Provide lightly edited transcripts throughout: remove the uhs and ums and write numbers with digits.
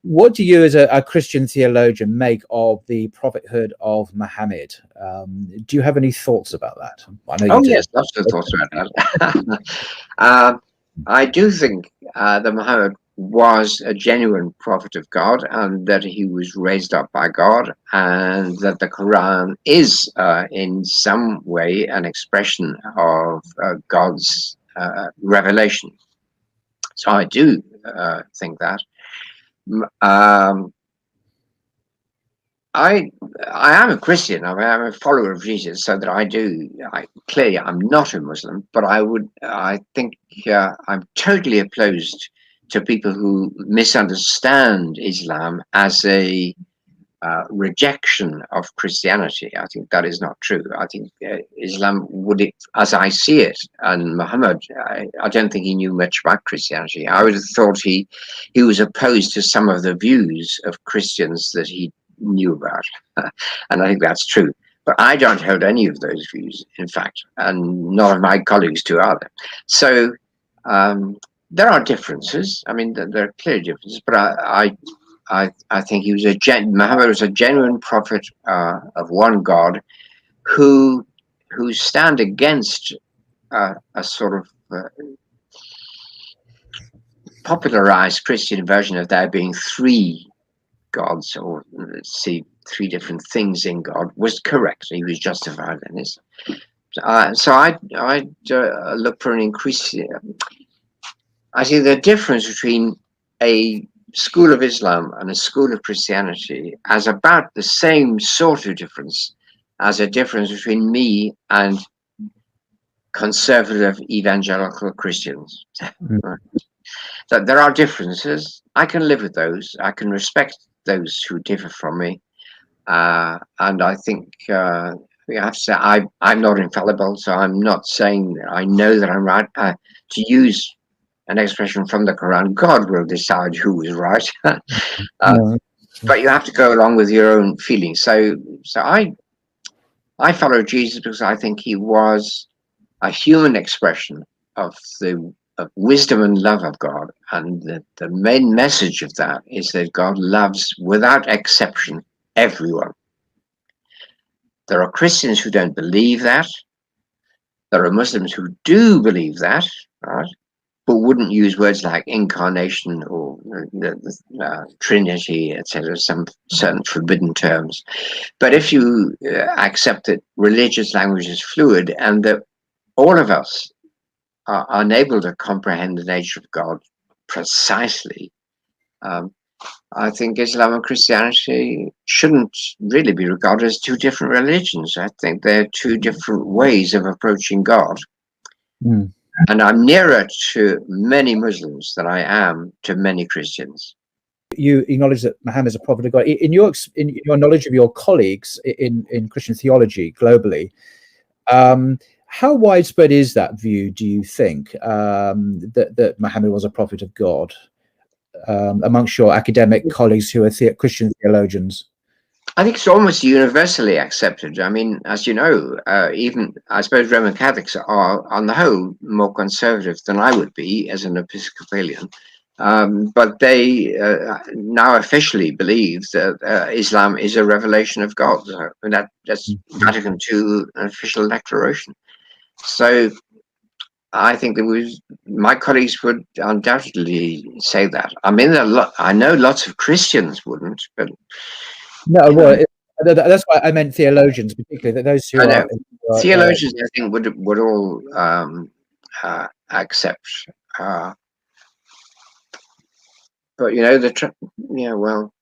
What do you, as a Christian theologian, make of the prophethood of Muhammad? Do you have any thoughts about that? I know you do. Yes, lots of thoughts about that. I do think that Muhammad was a genuine prophet of God, and that he was raised up by God, and that the Quran is in some way an expression of God's revelation. So I do think that. I am a Christian. I mean, I'm a follower of Jesus, so that clearly I'm not a Muslim, but I think I'm totally opposed to people who misunderstand Islam as a rejection of Christianity. I think that is not true. I think Islam as I see it, and Muhammad, I don't think he knew much about Christianity. I would have thought he was opposed to some of the views of Christians that he knew about, and I think that's true. But I don't hold any of those views, in fact, and none of my colleagues do either. So there are differences. I mean, there are clear differences, but I think Muhammad was a genuine prophet of one God, who stand against a sort of popularized Christian version of there being three gods, or let's see, three different things in God, was correct. He was justified in this. So I look for an increase. I see the difference between a school of Islam and a school of Christianity as about the same sort of difference as a difference between me and conservative evangelical Christians. So there are differences. I can live with those. I can respect those who differ from me, and I think we have to say I'm not infallible, so I'm not saying that I know that I'm right. To use an expression from the Quran, God will decide who is right, but you have to go along with your own feelings. So I follow Jesus because I think he was a human expression of the wisdom and love of God, and the main message of that is that God loves, without exception, everyone. There are Christians who don't believe that. There are Muslims who do believe that, right? But wouldn't use words like incarnation or the Trinity, etc., some certain forbidden terms. But if you accept that religious language is fluid, and that all of us are unable to comprehend the nature of God precisely, I think Islam and Christianity shouldn't really be regarded as two different religions. I think they're two different ways of approaching God. And I'm nearer to many Muslims than I am to many Christians. You acknowledge that Muhammad is a prophet of God. In your knowledge of your colleagues in Christian theology globally, how widespread is that view, do you think, that Muhammad was a prophet of God amongst your academic colleagues who are Christian theologians? I think it's almost universally accepted. I mean, as you know, even I suppose Roman Catholics are, on the whole, more conservative than I would be as an Episcopalian. But they now officially believe that Islam is a revelation of God. And that's Vatican II, an official declaration. So I think my colleagues would undoubtedly say that. I mean, I know lots of Christians wouldn't, but no, well, that's why I meant theologians, particularly those who are theologians. I think would all accept. But you know, well,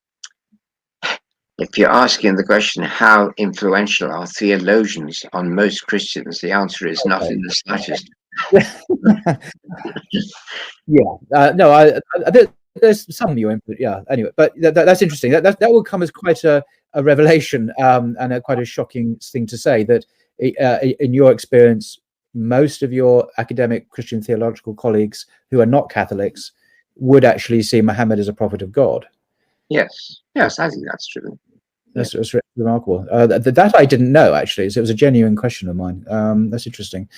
if you're asking the question, how influential are theologians on most Christians, the answer is not in the slightest. No, there's some new input. Yeah, anyway, but that's interesting. That will come as quite a revelation and quite a shocking thing to say, that in your experience, most of your academic Christian theological colleagues who are not Catholics would actually see Muhammad as a prophet of God. Yes, I think that's true. That's remarkable. That I didn't know, actually. So it was a genuine question of mine. That's interesting.